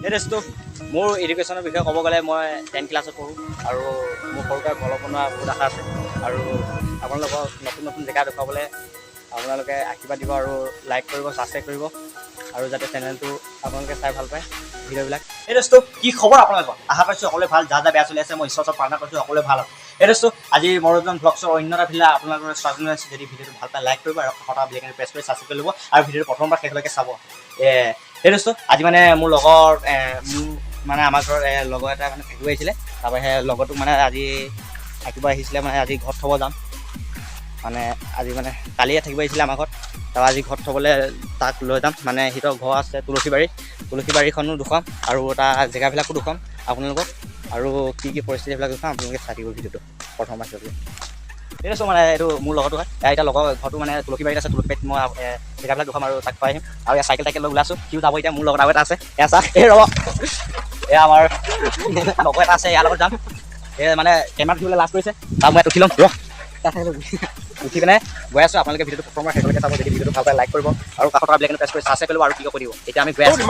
এইটো মোৰ এডুকেশ্যনৰ বিষয়ে ক'ব গ'লে মই 10 ক্লাছত পঢ়োঁ আৰু মোৰ সৰুৰ পৰা ব্লগ বনোৱা বহুত আশা আছে আৰু আপোনালোকক নতুন নতুন জেগা দেখুৱাবলৈ আপোনালোকে আশীৰ্বাদ দিব আৰু লাইক কৰিব, ছাবস্ক্ৰাইব কৰিব আৰু যাতে চেনেলটো আপোনালোকে চাই ভাল পায় ভিডিঅ'বিলাক। এই দোস্তো কি খবৰ আপোনালোকৰ? আশা কৰিছোঁ সকলোৱে ভাল। যা বেয়া চলি আছে মই ঈশ্বৰৰ প্ৰাৰ্থনা কৰিছোঁ সকলোৱে ভাল। এই দোস্তো আজি মনোৰঞ্জন ব্লগছৰ অন্য এটা ভিডিঅ' আপোনালোকৰ স্বাগতম জনাইছোঁ। যদি ভিডিঅ'টো ভাল পায় লাইক কৰিব আৰু কাষৰ বেলআইকনটো প্ৰেছ কৰি ছাবস্ক্ৰাইব কৰি ল'ব আৰু ভিডিঅ'টো প্ৰথমবাৰ শেষলৈকে চাব। এই দোস্তো আজি মানে মোৰ লগৰ মানে আমাৰ ঘৰত লগৰ এটা মানে থাকিব আহিছিলে। তাৰপৰা সেই লগৰটোক মানে আজি থাকিব আহিছিলে, মানে আজি ঘৰত থ'ব যাম। মানে আজি মানে কালিয়ে থাকিব আহিছিলে আমাৰ ঘৰত, তাৰপৰা আজি ঘৰত থ'বলৈ তাক লৈ যাম। মানে সিহঁতৰ ঘৰ আছে তুলসীবাৰীখনো দেখুৱাম আৰু তাৰ জেগাবিলাকো দেখুৱাম আপোনালোকক আৰু কি পৰিস্থিতিবিলাক দেখুৱাম। আপোনালোকে চাই দিব ভিডিঅ'টো প্ৰথমবাৰ চাবলৈ। ঠিক আছে, মানে এইটো মোৰ লগতো হয়। এতিয়া লগৰ ঘৰটো মানে তুলসীবাৰীত আছে। তুলসীবাৰীত মই জেগাবিলাক দেখুৱাম আৰু তাক খুৱাই আহিম আৰু ইয়াৰ চাইকেল লৈ ওলাইছোঁ। সিও যাব এতিয়া মোৰ লগত আৰু এটা আছে। এয়া চাহ ৰ'ব, এয়া আমাৰ লগৰ এটা আছে, ইয়াৰ লগত যাম। মানে কেমেৰাত উঠিবলৈ লাজ কৰিছে, তাৰ মই উঠি ল'ম উঠি পিনে গৈ আছোঁ। আপোনালোকে ভিডিঅ'টো প্ৰথমবাৰ শেষলৈকে চাব। যদি ভিডিঅ'টো ভাল পায় লাইক কৰিব আৰু কাষত বেলআইকনটো প্ৰেছ কৰি ছাবস্ক্ৰাইব কৰিব আৰু কি কৰিব। এতিয়া আমি গৈ আছোঁ।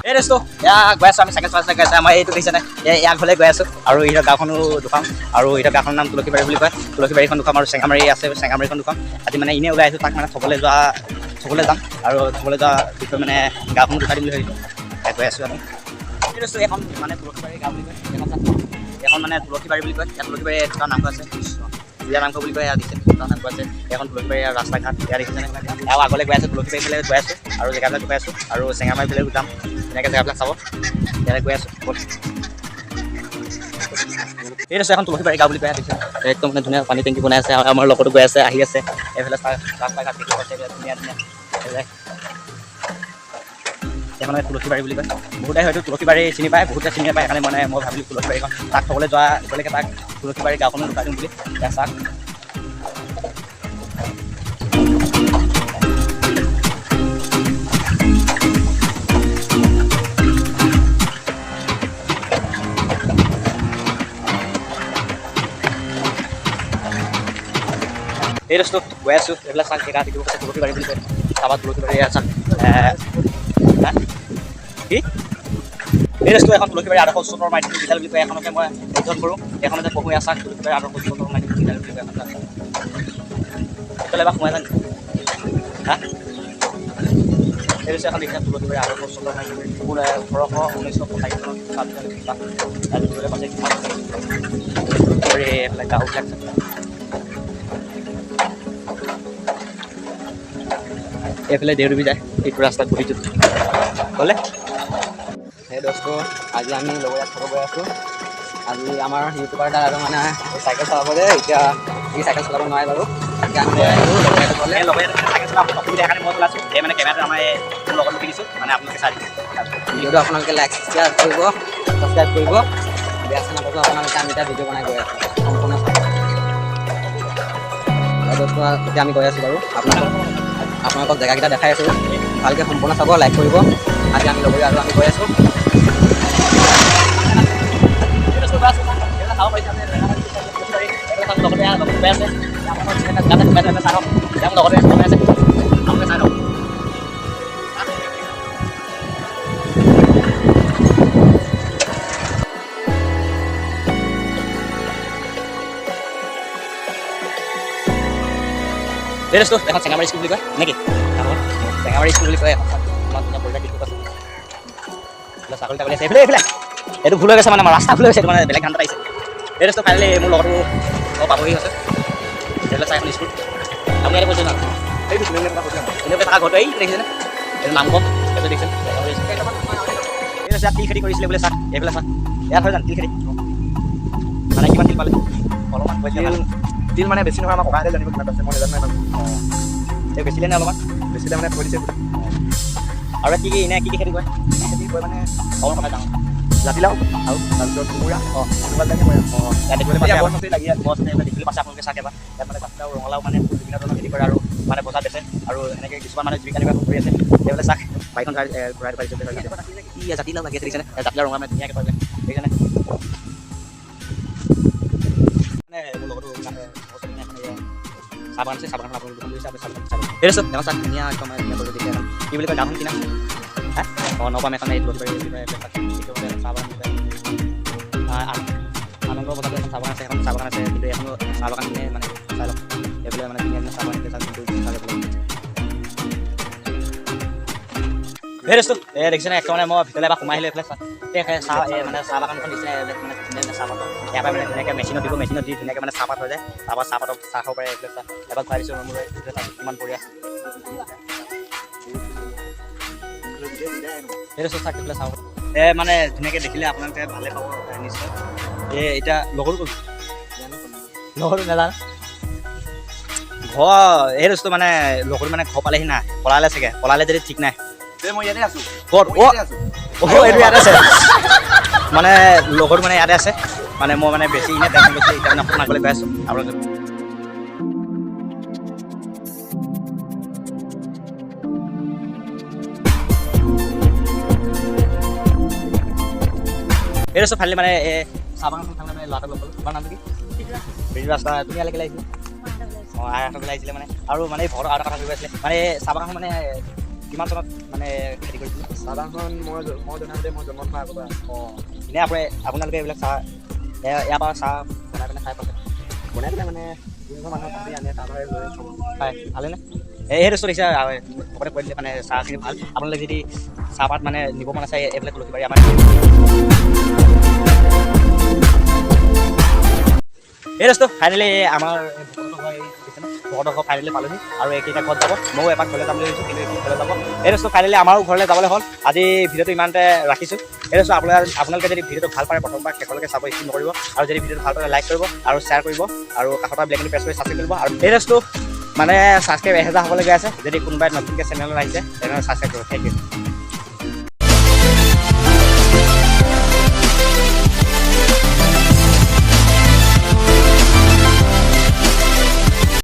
এই দোস্তো এয়া গৈ আছোঁ, আমি চাইকেল চলাই গৈ আছোঁ। আমাৰ এইটো দেখিছেনে, ইয়াৰ ঘৰলৈ গৈ আছোঁ আৰু ইহঁতৰ গাঁওখনো দেখুৱাম আৰু ইহঁতৰ গাঁওখনৰ নাম তুলসীবাৰী বুলি কয়। তুলসীবাৰীখন দেখুৱাম আৰু চেঙামাৰী আছে, চেঙামাৰীখন দেখুৱাম। আজি মানে এনেই ওলাই আছোঁ, তাক মানে থ'বলৈ যাম আৰু থ'বলৈ যোৱা বিষয়ে মানে গাঁওখন দেখাই দিম বুলি ভাবিছোঁ। গৈ আছোঁ আমি। এই দোস্তো এখন মানে তুলসীবাৰী গাঁও বুলি কয়। এখন মানে তুলসীবাৰী বুলি কয়। ইয়াত তুলসীবাৰী এটা নামঘৰ আছে, বিয়া নামঘৰ বুলি কয়। ইয়াত দিছে দুটা নামঘৰ আছে। এখন তুলসীবাৰী আৰু ৰাস্তা ঘাট ইয়াত দেখিছেনে। আৰু আগলৈ গৈ আছোঁ, তুলসীবাৰী ফালে গৈ আছোঁ আৰু জেগাবিলাক দেখুৱাই আছোঁ আৰু চেঙামাৰী ফালেও যাম। এনেকৈ জেগাবিলাক চাব। ইয়ালৈ গৈ আছোঁ। এই আছে এখন তুলসীবাৰী গাঁও বুলি কয়। দেখিছে একদম মানে ধুনীয়া পানী টেংকি বনাই আছে আৰু আমাৰ লগতো গৈ আছে, আহি আছে। এইফালে ৰাস্তা ঘাট দেখি পাইছে, ধুনীয়া এখন তুলসীবাৰী বুলি কয়। বহুতে হয়তো তুলসীবাৰী চিনি পায়, বহুতে চিনি নাপায়। সেইকাৰণে মানে মই ভাবিলোঁ তুলসীবাৰীখন তাক থ'বলৈ যোৱালৈকে তাক তুলসীবাৰী গাঁওখনো দেখুৱাই দিম বুলি। এতিয়া চাওক এই দোস্তো গৈ আছোঁ। এইবিলাক চাওক জেগা দেখিব কৈছে, তুলসীবাৰী বুলি কয়। চাবা তুলসীবাৰী চাওক কি এই দোস্তো এখন তুলসীবাৰী আদৰ্শ উচ্চতৰ মাধ্যমিক বিদ্যালয় বুলি কয়। এখনকে মই অধ্যয়ন কৰোঁ। এখনতে পঢ়োঁ। এয়া চাওক তুলসীবাৰী আদৰ্শ উচ্চতৰ মাধ্যমিক বিদ্যালয় বুলি কয়। এখন এইফালে এবাৰ সোমাই যাম এই দোস্তো এখন দেখিছে তুলসীবাৰী আদৰ্শ উচ্চতৰ মাধ্যমিক 1819 এইফালে গাঁওবিলাক এইফালে দেউৰী যায় এইটো ৰাস্তাত বহিছোঁ ক'লে। সেই দোস্তো আজি আমি লগৰীয়াত থ'ব গৈ আছোঁ। আজি আমাৰ ইউটিউবাৰ এটা আৰু মানে চাইকেল চলাব যে, এতিয়া ই চাইকেল চলাব নোৱাৰে বাৰু। এতিয়া আমি গৈ আছোঁ লগৰীয়াটো ক'লে। লগৰীয়াটো চাইকেল চলাব অসুবিধা কাৰণে মই চলাইছোঁ। এই মানে কেমেৰাটো আমাৰ মোৰ লগত উঠি দিছোঁ, মানে আপোনালোকে চাই দিব। ভিডিঅ'টো আপোনালোকে লাইক শ্বেয়াৰ কৰিব, ছাবস্ক্ৰাইব কৰিব। বেয়া চেনেল নাপাব আপোনালোকে। আমি এতিয়া ভিডিঅ' বনাই গৈ আছোঁ সম্পূৰ্ণ চাব। দোস্তো এতিয়া আমি গৈ আছোঁ বাৰু। আপোনালোকক জেগাকেইটা দেখাই আছোঁ, ভালকৈ সম্পূৰ্ণ চাব, লাইক কৰিব। আজি আমি লগৰীয়া আৰু আমি গৈ আছোঁ। এই দোস্তো এখন চেঙামাৰী স্কুল বুলি কয় নেকি? চেঙামাৰী স্কুল বুলি কয়। এখন ইমান ধুনীয়া পৰিৱেশ দেখি পাইছোঁ। ছাগলী তাগলী আছে এইফালে। এইটো ভুল হৈ গৈছে, মানে আমাৰ ৰাস্তা ভুল হৈ গৈছে। এইটো মানে বেলেগ ধান আহিছে। এই দোস্তো ফাইনেলি মোৰ লগতো পাবহি হৈছে। এইফালে চাই এখন স্কুল আপুনি ইয়াতে কৈছোঁ না এইটো এনেকৈ থকা ঘৰটো এই দেখিছেনে, এইটো নামঘৰ এইটো দেখিছে। এই দোস্তো ইয়াত তিল খেতি কৰিছিলে বোলে। চাওক এইফালে চাওক, ইয়াত হয় জানো তিল খেতি? মানে কিমান তিল পালে? অলপমান তিল মানে বেছি নহয়, আমাৰ ককাহঁতে জানিব কিমান আছে, মই নাজানো ইমান। এই বেছিলে নে অলপমান? বেছিলে মানে থৈ দিছে। আৰু কি এনে কি খেতি কৰে? খেতি কৰে মানে অলপ কথা ডাঙৰ জাতিলাও আৰু তাৰপিছত কোমোৰা এনেকুৱা বিলাকে কৰে। ইয়াত দেখিবলৈ পাইছে গছ আছে লাগি আছে। গছ দেখিবলৈ পাইছে আপোনালোকে চাওক এবাৰ। ইয়াত মানে জাতিলাও ৰঙালাও মানে বিভিন্ন ধৰণৰ খেতি কৰে আৰু মানে বজাৰ বেচে আৰু এনেকৈ কিছুমান মানে জীৱিকা নিৰ্বাহ কৰি আছে। এইফালে চাওক বাইকখন ঘূৰাই পাৰিছে। ই জাতিলাও লাগি আছে দেখিছেনে? জাতিলাও ৰঙা মানে ধুনীয়াকৈ পাইছে দেখিছেনে? মানে মোৰ লগতো মানে চাহ বাগান আছে। চাহ বাগান আপোনালোকে দেখোন গৈছে। আপুনি চাহ বাগান এই চাওক এখন চাওক ধুনীয়া একদম ধুনীয়া কৰি দেখি কি বুলি কয় গাঁওখন কি নাম? নপাম এখন এই চাহ বাগান আনন্দ বজাৰতে এখন চাহ বাগান আছে, এখন চাহ বাগান আছে, কিন্তু এখন চাহ বাগান মানে চাই লওক এইফালে মানে ধুনীয়া ধুনীয়া চাহ বাগান দেখিছেনে একদম মানে মই ভিতৰলৈ এবাৰ সোমাই আহিলোঁ এইফালে চাহ মানে চাহ বাগানখন দিছে মানে ধুনীয়া চাহপাত ইয়াৰ পৰা মানে ধুনীয়াকৈ মেচিনত দিব, মেচিনত দি ধুনীয়াকৈ মানে চাহপাত হৈ যায়, তাৰপৰা চাহপাতত চাহ খাব পাৰে এইফালে চাহ এবাৰ খুৱাই দিছোঁ মোৰ কিমান বঢ়িয়া সেইটো চাহ এইফালে চাহ মানে ধুনীয়াকৈ দেখিলে আপোনালোকে ভালে পাব নিশ্চয়। এতিয়া লগৰটো লগৰটো নাজানো ঘৰ এই বস্তু মানে লগৰটো মানে ঘৰ পালেহি নাই, পলালে চাগে, পলালে যদি ঠিক নাই। মই ইয়াতে আছোঁ। ক'ত এইটো ইয়াতে আছে মানে লগৰটো মানে ইয়াতে আছে, মানে মই মানে বেছি এনেই টেনশ্যন লৈছিলোঁ, এতিয়া মানে অকণমান আগলৈ গৈ আছোঁ আপোনালোকে এই বস্তু ফালিলে মানে চাহ বাগানখন ফালে মানে ল'ৰাটো লগ পালোঁ। তোমাৰ নামটো কি? বিজু ৰাস্তা তুমি ইয়ালৈকে আহিছিলে? অঁ আইহঁতলৈ আহিছিলে মানে, আৰু মানে ঘৰৰ আৰু এটা কথা কৰিব আছিলে মানে চাহ বাগানখন মানে কিমান চনত মানে খেতি কৰিছিলে? চাহ বাগানখন মই জনামতে মই জন্ম হোৱাৰ আগৰ পৰা। অঁ এনেই আপোনালোকে এইবিলাক চাহ ইয়াৰ পৰা চাহ বনাই পিনে খাই পাইছে? বনাই পেলাই মানে যোনঘৰ মানুহ কাটি আনে তাৰপৰা লৈ খাব। খাই ভালেনে? এই বস্তু দেখিছে লগতে কৈ দিলে মানে চাহখিনি ভাল। আপোনালোকে যদি চাহপাত মানে নিব মন আছে এইবিলাক লখিবাৰী আমাৰ এই বস্তু ফাইনেলি আমাৰ ভকতৰ ঘৰ ফাইনেলি পালোহি, আৰু এইকেইটা ঘৰত যাব। ময়ো এপাক ঘৰলৈ যাম বুলি ভাবিছোঁ, কিন্তু এইখিনি ঘৰলৈ যাব। এই বস্তু ফাইনেলি আমাৰো ঘৰলৈ যাবলৈ হ'ল। আজি ভিডিঅ'টো ইমানতে ৰাখিছোঁ। এই বস্তু আপোনালোকে যদি ভিডিঅ'টো ভাল পায় প্ৰথমবাৰ শেষলৈকে চাব স্কিপ নকৰিব, আৰু যদি ভিডিঅ'টো ভাল পায় লাইক কৰিব আৰু শ্বেয়াৰ কৰিব, আৰু কাষত ব্লেক এণ্ড প্ৰেছ কৰি ছাবস্ক্ৰাইব কৰিব। আৰু এই বস্তু মানে ছাবস্ক্ৰাইব 1000 হ'বলৈ গৈ আছে। যদি কোনোবাই নতুনকৈ চেনেলত আহিছে তেনেহ'লে ছাবস্ক্ৰাইব কৰিব। Thank U.